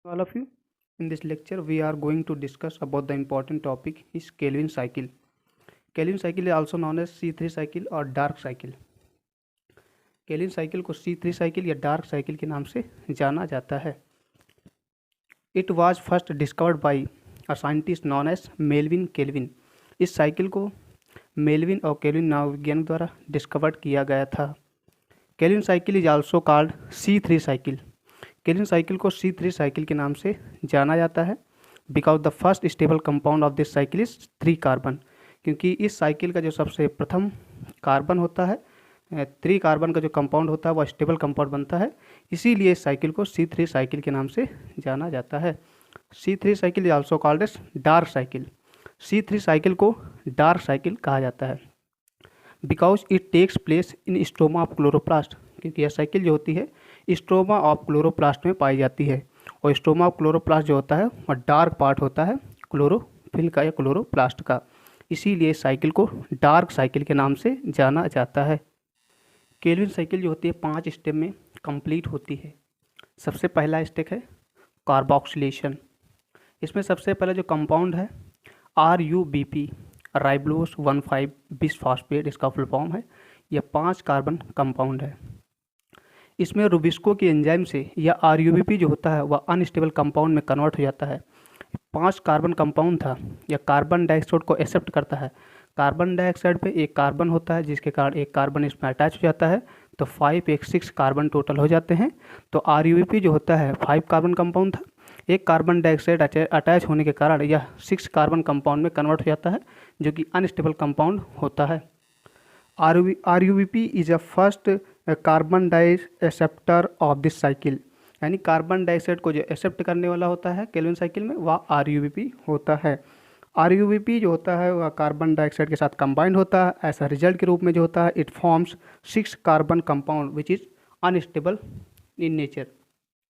All of you. In this lecture, we are going to discuss about the important topic is Kelvin cycle. Kelvin cycle is also known as C3 cycle और dark cycle. Calvin cycle को C3 cycle या dark cycle के नाम से जाना जाता है। It was first discovered by a scientist known as Melvin Calvin. इस साइकिल को मेल्विन और केल्विन नामविज्ञानी द्वारा डिस्कवर्ड किया गया था। Calvin cycle is also called C3 cycle. Calvin cycle को C3 साइकिल के नाम से जाना जाता है because the first stable compound of this cycle is 3 carbon, क्योंकि इस साइकिल का जो सबसे प्रथम कार्बन होता है 3 कार्बन का जो कंपाउंड होता है वह स्टेबल कंपाउंड बनता है, इसीलिए इस साइकिल को C3 साइकिल के नाम से जाना जाता है। C3 cycle is also called as dark cycle. C3 cycle को डार्क साइकिल कहा जाता है because it takes place in stroma of chloroplast, क्योंकि यह साइकिल जो होती है स्ट्रोमा ऑफ क्लोरोप्लास्ट में पाई जाती है और स्ट्रोमा ऑफ क्लोरोप्लास्ट जो होता है वह डार्क पार्ट होता है क्लोरोफिल का या क्लोरोप्लास्ट का, इसीलिए साइकिल को डार्क साइकिल के नाम से जाना जाता है। केल्विन साइकिल जो होती है 5 स्टेप में कंप्लीट होती है। सबसे पहला स्टेप है कार्बोक्सिलेशन। इसमें सबसे पहले जो कंपाउंड है RUBP राइबोस 1,5 बिसफॉस्फेट, इसका फुल फॉर्म है। यह 5 कार्बन कंपाउंड है। इसमें रुबिस्को की एंजाइम से यह RUBP जो होता है वह अनस्टेबल कंपाउंड में कन्वर्ट हो जाता है। 5 कार्बन कंपाउंड था, यह कार्बन डाइऑक्साइड को एक्सेप्ट करता है। कार्बन डाइऑक्साइड पे एक कार्बन होता है जिसके कारण एक कार्बन इसमें अटैच हो जाता है, तो 5 एक 6 कार्बन टोटल हो जाते हैं। तो RUBP जो होता है 5 कार्बन कंपाउंड था, एक कार्बन डाइऑक्साइड अटैच होने के कारण यह 6 कार्बन कंपाउंड में कन्वर्ट हो जाता है जो कि अनस्टेबल कंपाउंड होता है। RUBP is a first carbon diacceptor of this cycle, यानी कार्बन डाइऑक्साइड को जो एक्सेप्ट करने वाला होता है केल्विन साइकिल में वह RUBP होता है। RUBP जो होता है वह कार्बन डाइऑक्साइड के साथ कंबाइंड होता है। ऐसा रिजल्ट के रूप में जो होता है it forms 6 carbon compound which is unstable in nature,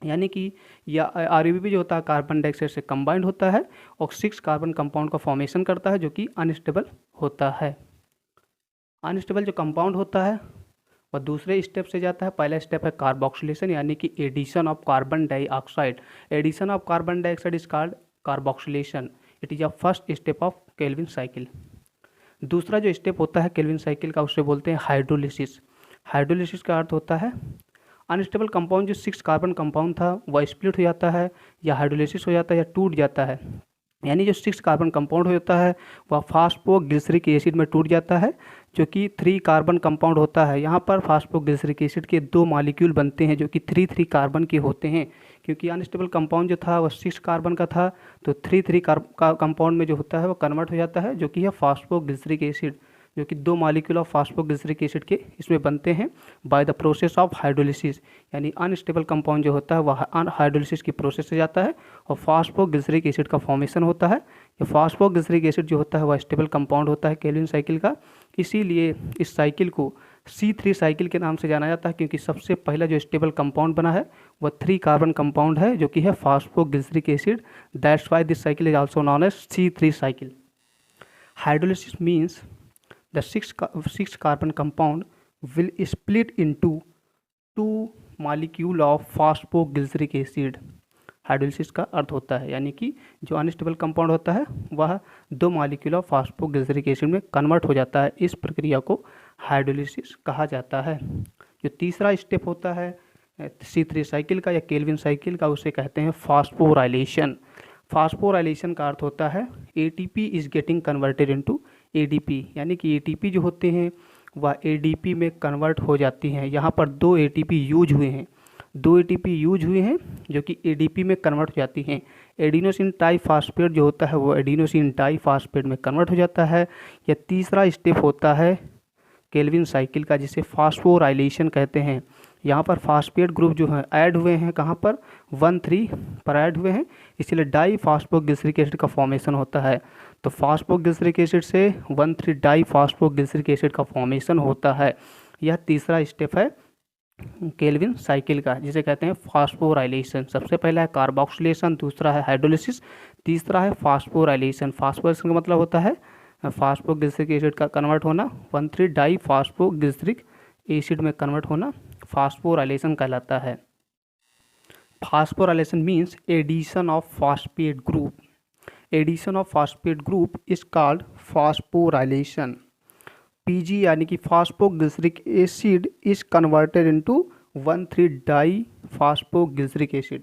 यानी कि यह RUBP जो होता है कार्बन डाइऑक्साइड से कंबाइंड होता है और 6 कार्बन कंपाउंड का फॉर्मेशन करता है जो कि अनस्टेबल होता है। अनस्टेबल जो कंपाउंड होता है वह दूसरे स्टेप से जाता है। पहला स्टेप है कार्बोक्सिलेशन, यानी कि addition of carbon dioxide. Addition of carbon dioxide is called carboxylation. It is a first step of Calvin cycle. दूसरा जो स्टेप होता है केल्विन साइकिल का उसे बोलते हैं हाइड्रोलिसिस। हाइड्रोलिसिस का अर्थ होता है अनस्टेबल कंपाउंड जो 6 कार्बन कंपाउंड था वह स्प्लिट हो जाता है या हाइड्रोलिसिस हो जाता है या टूट जाता है, यानी जो 6 कार्बन कंपाउंड होता है वह फास्फोग्लिसरिक एसिड में टूट जाता है जो कि 3 कार्बन कंपाउंड होता है। यहाँ पर फास्फोग्लिसरिक एसिड के 2 मॉलिक्यूल बनते हैं जो कि 3 कार्बन के होते हैं, क्योंकि अनस्टेबल कंपाउंड जो था वह 6 कार्बन का था, तो 3 का कंपाउंड में जो होता है वो कन्वर्ट हो जाता है जो कि है फास्फोग्लिसरिक एसिड, जो कि 2 मॉलिक्यूल ऑफ फास्फोग्लिसरिक एसिड के इसमें बनते हैं by the process of hydrolysis, यानी अनस्टेबल कंपाउंड जो होता है वह हाइड्रोलिसिस की प्रोसेस से जाता है और फास्फोग्लिसरिक एसिड का फॉर्मेशन होता है। ये फास्फोग्लिसरिक एसिड जो होता है वह स्टेबल कंपाउंड होता है केल्विन साइकिल का, इसीलिए इस साइकिल को C3 साइकिल के नाम से जाना जाता है, क्योंकि सबसे पहला जो स्टेबल कंपाउंड बना है वह 3 कार्बन कंपाउंड है जो कि है phosphoglyceric acid. That's why this cycle is also known as C3 cycle. Hydrolysis means the 6 carbon compound will split into 2 molecule of phosphoglyceric acid। Hydrolysis का अर्थ होता है यानी कि जो अनस्टेबल कंपाउंड होता है वह 2 मॉलिक्यूल ऑफ फास्फोग्लिसरिक एसिड में कन्वर्ट हो जाता है। इस प्रक्रिया को हाइड्रोलिसिस कहा जाता है। जो तीसरा स्टेप होता है C3 साइकिल का या केल्विन साइकिल का उसे कहते हैं फास्फोराइलेशन। फास्फोराइलेशन का अर्थ होता है ATP is getting converted into ADP, यानी कि ATP जो होते हैं वह ADP में कन्वर्ट हो जाती हैं। यहाँ पर 2 ATP यूज हुए हैं, 2 ATP यूज हुए हैं जो कि ADP में कन्वर्ट हो जाती हैं। एडिनोसिन ट्राइफॉस्फेट जो होता है वो एडिनोसिन डाइफॉस्फेट में कन्वर्ट हो जाता है। यह तीसरा स्टेप होता है केल्विन साइकिल का जिसे फास्फोराइलेशन कहते हैं। यहाँ पर फास्फेट ग्रुप जो है ऐड हुए हैं, कहाँ पर 1,3 पर ऐड हुए हैं, इसलिए डाई फास्फोग्लिसरिक एसिड का फॉर्मेशन होता है। तो फास्फोग्लिसरिक एसिड से 1,3 डाई फास्फोग्लिसरिक एसिड का फॉर्मेशन होता है। यह तीसरा स्टेप है केल्विन साइकिल का जिसे कहते हैं फास्फोराइलेशन। सबसे पहला है कार्बोक्सिलेशन, दूसरा है हाइड्रोलिसिस, तीसरा है फास्फोराइलेशन। फास्फोराइलेशन का मतलब होता है फास्फोग्लिसरिक एसिड का कन्वर्ट होना, 1,3 डाई फास्फोग्लिसरिक एसिड में कन्वर्ट होना फास्फोराइलेशन कहलाता है। Phosphorylation means addition of phosphate group. Addition of phosphate group is called phosphorylation. Pg यानी कि phosphoglyceric acid is converted into 1,3-diphosphoglyceric acid.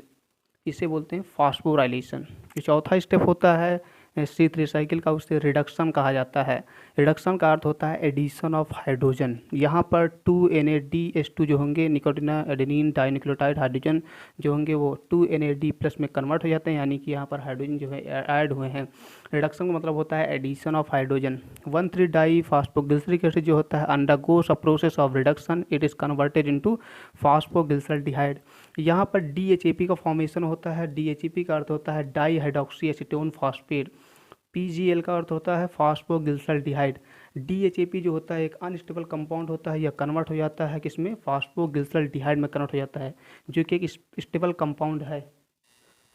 इसे बोलते हैं phosphorylation. जो चौथा स्टेप होता है C3 साइकिल का, उसे रिडक्शन कहा जाता है. रिडक्शन का अर्थ होता है एडिशन ऑफ हाइड्रोजन. यहाँ पर 2NADH2 जो होंगे, निकोटीना एडेनिन डाइन्यूक्लियोटाइड हाइड्रोजन जो होंगे वो 2NAD प्लस में कन्वर्ट हो जाते हैं, यानी कि यहाँ पर हाइड्रोजन जो है ऐड हुए हैं. रिडक्शन का मतलब होता है addition of hydrogen. One three diphosphoglyceric acid जो होता है undergoes a process of reduction, it is converted into phosphoglyceraldehyde. यहाँ पर DHAP का फॉर्मेशन होता है. DHAP का अर्थ होता है di hydroxy acetone phosphate. PGL का अर्थ होता है फॉस्फोग्लिसरल्डिहाइड. DHAP जो होता है एक अनस्टेबल कंपाउंड होता है, यह कन्वर्ट हो जाता है किसमें, फॉस्फोग्लिसरल्डिहाइड में कन्वर्ट हो जाता है, जो कि एक स्टेबल कंपाउंड है.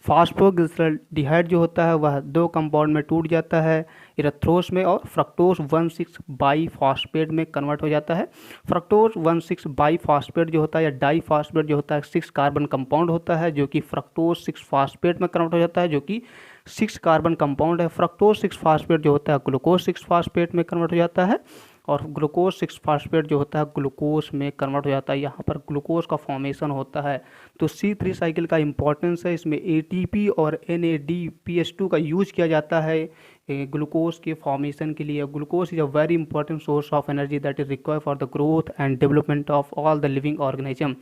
फॉस्फोग्लिसरल्डिहाइड जो होता है वह दो कंपाउंड में टूट जाता है, इरेथ्रोस में और फ्रक्टोज 1,6-बाईफॉस्फेट में कन्वर्ट हो जाता है. फ्रक्टोज 1,6-बाईफॉस्फेट जो होता है या डाईफॉस्फेट जो होता है 6 कार्बन कंपाउंड होता है, जो कि फ्रक्टोज 6-फॉस्फेट में कन्वर्ट हो जाता है, जो कि 6 कार्बन कंपाउंड है. फ्रक्टोज 6-फॉस्फेट जो होता है ग्लूकोज 6-फॉस्फेट में कन्वर्ट हो जाता है, और ग्लूकोज 6-फॉस्फेट जो होता है ग्लूकोज में कन्वर्ट हो जाता है. यहाँ पर ग्लूकोज का फॉर्मेशन होता है. तो C3 साइकिल का इंपॉर्टेंस है, इसमें ATP और NADPH2 का यूज किया जाता है ग्लूकोज के फॉर्मेशन के लिए. Glucose is a very important source of energy that is required for the growth and development of all the living organism.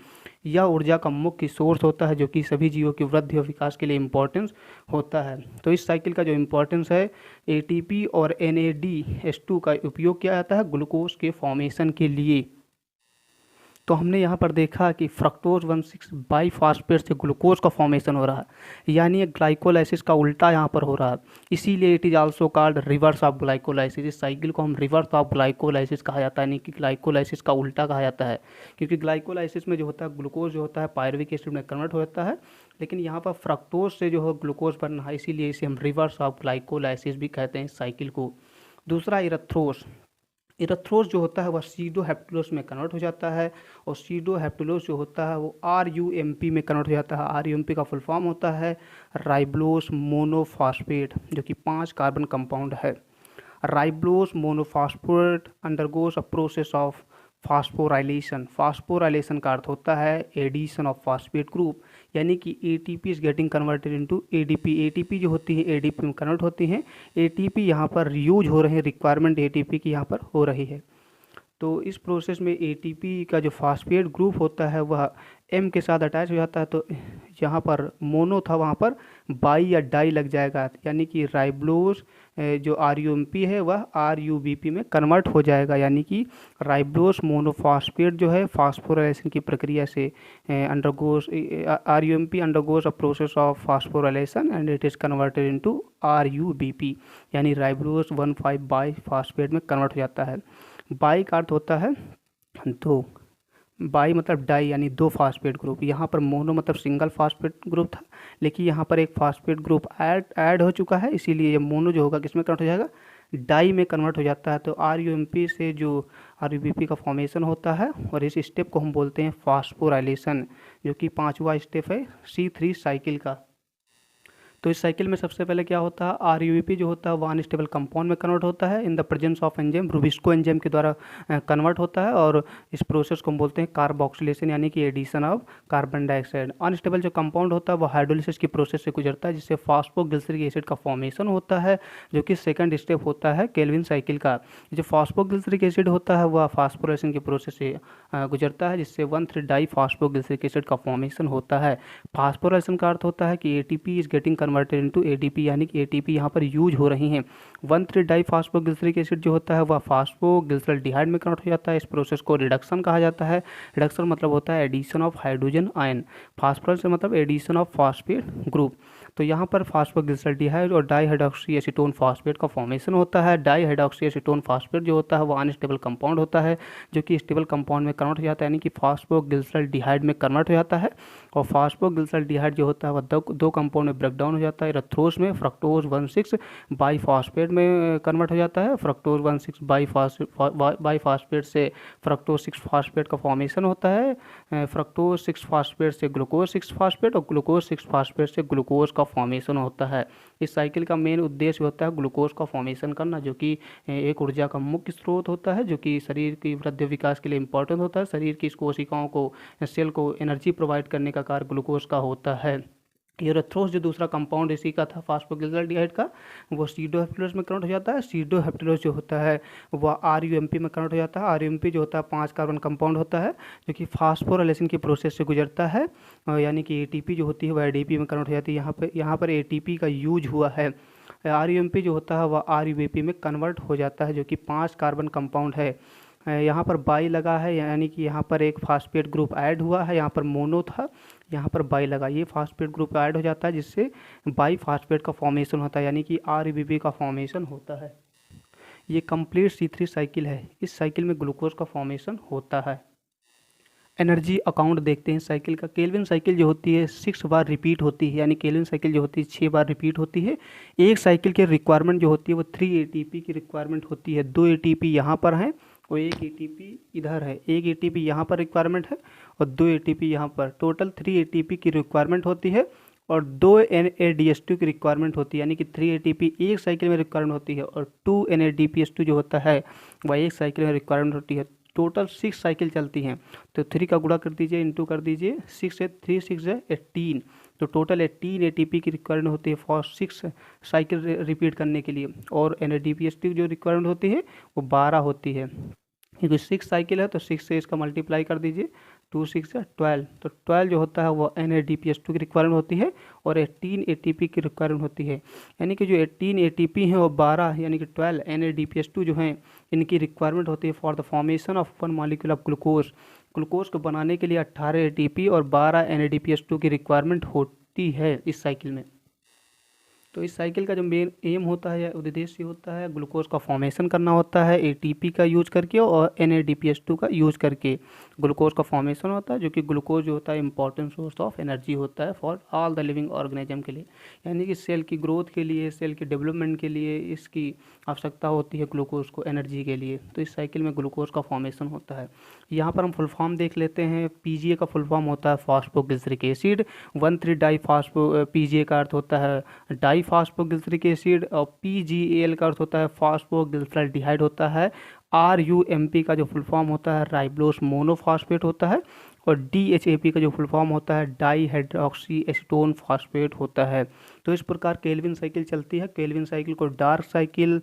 यह ऊर्जा का मुख्य सोर्स होता है जो कि सभी जीवों की वृद्धि और विकास के लिए इम्पोर्टेंस होता है. तो इस साइकिल का जो इम्पोर्टेंस है, ATP और NADH2 का उपयोग किया जाता है ग्लूकोज के फॉर्मेशन के लिए. तो हमने यहाँ पर देखा कि फ्रक्टोज 1,6-बाईफॉस्फेट से ग्लूकोज का फॉर्मेशन हो रहा है, यानी एक ग्लाइकोलाइसिस का उल्टा यहाँ पर हो रहा है. इसीलिए it is also called reverse of glycolysis. इस साइकिल को हम रिवर्स ऑफ ग्लाइकोलाइसिस कहा जाता है, यानी कि ग्लाइकोलाइसिस का उल्टा कहा जाता है, क्योंकि ग्लाइकोलाइसिस में जो होता है ग्लूकोज जो होता है पायरुविक एसिड में कन्वर्ट हो जाता है, लेकिन यहाँ पर फ्रक्टोज से जो है ग्लूकोज बनना है, इसीलिए इसे हम रिवर्स ऑफ ग्लाइकोलाइसिस भी कहते हैं इस साइकिल को. दूसरा इरेथ्रोस. इरेथ्रोस जो होता है वह सीडोहेप्टुलोस में कन्वर्ट हो जाता है, और सीडोहेप्टुलोस जो होता है वो RUMP में कन्वर्ट हो जाता है. RUMP का फुल फॉर्म होता है राइबोस मोनोफॉस्फेट, जो कि 5 कार्बन कंपाउंड है. Ribose monophosphate undergoes a process of phosphorylation. Phosphorylation का अर्थ होता है एडिशन ऑफ फॉस्फेट ग्रुप, यानी कि ATP is getting converted into ADP. ATP जो होती है ADP में कन्वर्ट होती हैं. ATP यहाँ पर यूज हो रहे हैं, रिक्वायरमेंट ATP की यहाँ पर हो रही है. तो इस प्रोसेस में ATP का जो फॉस्फेट ग्रुप होता है वह M के साथ अटैच हो जाता है. तो यहाँ पर मोनो था, वहाँ पर बाई या डाई लग जाएगा, यानी कि राइबोस जो RUMP है वह RUBP में कन्वर्ट हो जाएगा, यानी कि राइबोस मोनोफॉस्फेट जो है फॉस्फोराइलेशन की प्रक्रिया से undergoes RUMP undergoes a process of phosphorylation and it is converted into RUBP, यानी राइबोस 1,5-बाईफॉस्फेट में कन्वर्ट हो जाता है. बाई का अर्थ होता है दो, बाई मतलब डाई यानी 2 फॉस्फेट ग्रुप. यहाँ पर मोनो मतलब सिंगल फॉस्फेट ग्रुप था, लेकिन यहाँ पर एक फॉस्फेट ग्रुप ऐड हो चुका है, इसीलिए ये मोनो जो होगा किस में कन्वर्ट हो जाएगा, डाई में कन्वर्ट हो जाता है. तो RUMP से जो RUBP का फॉर्मेशन होता है, और इस स्टेप को हम बोलते हैं फॉस्फोराइलेशन, जो कि 5वां स्टेप है C3 साइकिल का. तो इस साइकिल में सबसे पहले क्या होता है, RUBP जो होता है वो अनस्टेबल कंपाउंड में कन्वर्ट होता है in the presence of enzyme, Rubisco enzyme के द्वारा कन्वर्ट होता है, और इस प्रोसेस को हम बोलते हैं कार्बोक्सिलेशन, यानी कि addition of carbon dioxide. Unstable जो कंपाउंड होता है वो हाइड्रोलिसिस की प्रोसेस से गुजरता है, जिससे फॉस्फोग्लिसरिक एसिड का फॉर्मेशन होता है, जो कि सेकंड स्टेप होता है केल्विन साइकिल का. जो फॉस्फोग्लिसरिक एसिड होता है वह फॉस्फोराइलेशन की प्रोसेस से गुजरता है, जिससे 1,3-डाइफॉस्फोग्लिसरिक एसिड का फॉर्मेशन होता है. फॉस्फोराइलेशन का अर्थ होता है कि ATP is getting converted into ADP, यानी कि ATP यहाँ पर यूज हो रही हैं. 1,3-डाइफॉस्फोग्लिसरिक एसिड जो होता है वह फॉस्फोग्लिसरल्डिहाइड में कन्वर्ट हो जाता है. इस प्रोसेस को रिडक्शन कहा जाता है. रिडक्शन मतलब होता है addition of hydrogen ion. Phosphorylation मतलब एडिशन ऑफ फॉस्फेट ग्रुप. तो यहाँ पर फास्फोग्लिसरल्डिहाइड और डाईहाइड्रॉक्सी एसीटोन फास्फेट का फॉर्मेशन होता है। डाईहाइड्रॉक्सी एसीटोन फास्फेट जो होता है वो अनस्टेबल कंपाउंड होता है, जो कि स्टेबल कंपाउंड में कन्वर्ट हो जाता है, यानी कि फास्फोग्लिसरल्डिहाइड में कन्वर्ट हो जाता है। और फास्फोग्लिसरल्डिहाइड जो होता है वह दो कंपाउंड में ब्रेक डाउन हो जाता है। इरेथ्रोस में फ्रक्टोज 1,6 बाईफॉस्फेट में कन्वर्ट हो जाता है। फ्रक्टोज 1,6 बाईफॉस्फेट से फ्रक्टोज 6 फास्फेट का फॉर्मेशन होता है। फ्रक्टोज 6 फास्फेट से ग्लूकोज 6 फास्फेट और ग्लूकोज 6 फास्फेट से ग्लूकोज का फॉर्मेशन होता है। इस साइकिल का मेन उद्देश्य होता है ग्लूकोज का फॉर्मेशन करना, जो कि एक ऊर्जा का मुख्य स्रोत होता है, जो कि शरीर की वृद्धि विकास के लिए इंपॉर्टेंट होता है। शरीर की कोशिकाओं को, सेल को एनर्जी प्रोवाइड करने का कार्य ग्लूकोज का होता है। यूरेथ्रोस जो दूसरा कंपाउंड इसी का था फास्फोग्लिसरल्डिहाइड का, वो सीडोहेप्टेलोस में कन्वर्ट हो जाता है। सीडोहेप्टेलोस जो होता है वह आरयूएमपी में कन्वर्ट हो जाता है। आरयूएमपी जो होता है 5 कार्बन कंपाउंड होता है, जो कि फास्फोराइलेशन की प्रोसेस से गुजरता है, यानी कि एटीपी जो होती है वह एडीपी में कन्वर्ट हो जाती है। यहाँ पर एटीपी का यूज हुआ है। आरयूएमपी जो होता है वह आरयूएपी में कन्वर्ट हो जाता है, जो कि 5 कार्बन कंपाउंड है। यहाँ पर बाई लगा है, यानी कि यहाँ पर एक फास्फेट ग्रुप ऐड हुआ है। यहाँ पर मोनो था, यहाँ पर बाई लगा, ये फास्फेट ग्रुप ऐड हो जाता है, जिससे बाई फास्फेट का फॉर्मेशन होता है, यानी कि आरबीपी का फॉर्मेशन होता है। ये कंप्लीट C3 साइकिल है। इस साइकिल में ग्लूकोज का फॉर्मेशन होता है। एनर्जी अकाउंट देखते हैं साइकिल का। केल्विन साइकिल जो होती है 6 बार रिपीट होती है, यानी केल्विन साइकिल जो होती है 6 बार रिपीट होती है। एक साइकिल की रिक्वायरमेंट जो होती है वो 3 ATP की रिक्वायरमेंट होती है। 2 ATP यहाँ पर है और 1 ATP इधर है। 1 ATP यहाँ पर रिक्वायरमेंट है और 2 ATP यहाँ पर। टोटल 3 ATP की रिक्वायरमेंट होती है और 2 NADH2 की रिक्वायरमेंट होती है, यानी कि 3 ATP एक साइकिल में रिक्वायरमेंट होती है और 2 NADPH2 जो होता है वह एक साइकिल में रिक्वायरमेंट होती है। टोटल 6 साइकिल चलती हैं, तो 3 का गुणा कर दीजिए, इंटू कर दीजिए, 6 से 3 6 है 18, तो टोटल 18 ATP की रिक्वायरमेंट होती है फॉर 6 साइकिल रिपीट करने के लिए। और NADPH2 जो रिक्वायरमेंट होती है वो 12 होती है, क्योंकि 6 साइकिल है तो 6 से इसका मल्टीप्लाई कर दीजिए, 2 6 12, तो 12 जो होता है वो NADPH2 की रिक्वायरमेंट होती है और 18 ATP की रिक्वायरमेंट होती है। यानी कि जो 18 ATP हैं वो 12 यानी कि 12 NADPH2 जो हैं इनकी रिक्वायरमेंट होती है for the formation of 1 molecule of glucose. Glucose को बनाने के लिए 18 ATP और 12 NADPH2 की रिक्वायरमेंट होती है इस साइकिल में। तो इस साइकिल का जो मेन एम होता है या उद्देश्य होता है ग्लूकोज का फॉर्मेशन करना होता है ATP का यूज करके और NADPH2 का यूज करके ग्लूकोज का फॉर्मेशन होता है, जो कि ग्लूकोज जो होता है इंपॉर्टेंट सोर्स ऑफ एनर्जी होता है for all the living organism के लिए, यानी कि सेल की ग्रोथ के लिए, सेल के डेवलपमेंट के लिए इसकी आवश्यकता होती है ग्लूकोज को एनर्जी के लिए। तो इस साइकिल में ग्लूकोज का फॉर्मेशन होता है। यहाँ पर हम फुल फॉर्म देख लेते हैं। PGA का फुल फॉर्म होता है फॉस्फोग्लिसरिक एसिड। 1,3 डाईफॉस्फो PGA का अर्थ होता है डाई फास्फोग्लिसरिक एसिड और PGAL का अर्थ होता है फास्फोग्लिसरल्डिहाइड होता है। RUMP का जो फुल फॉर्म होता है राइबोस मोनोफॉस्फेट होता है और DHAP का जो फुल फॉर्म होता है डाईहाइड्रॉक्सी एसीटोन फास्फेट होता है। तो इस प्रकार केल्विन साइकिल चलती है। केल्विन साइकिल को डार्क साइकिल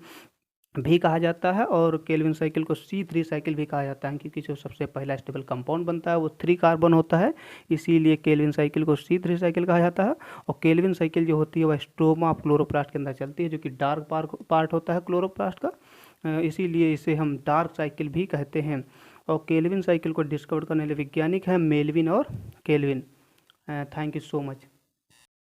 भी कहा जाता है और केल्विन साइकिल को C3 साइकिल भी कहा जाता है, क्योंकि जो सबसे पहला स्टेबल कंपाउंड बनता है वो 3 कार्बन होता है, इसीलिए केल्विन साइकिल को C3 साइकिल कहा जाता है। और केल्विन साइकिल जो होती है वह स्ट्रोमा ऑफ क्लोरोप्लास्ट के अंदर चलती है, जो कि डार्क पार्ट होता है क्लोरोप्लास्ट का, इसीलिए इसे हम डार्क साइकिल भी कहते हैं। और केल्विन साइकिल को डिस्कवर करने वाले वैज्ञानिक हैं मेल्विन और kelvin. Thank you so much.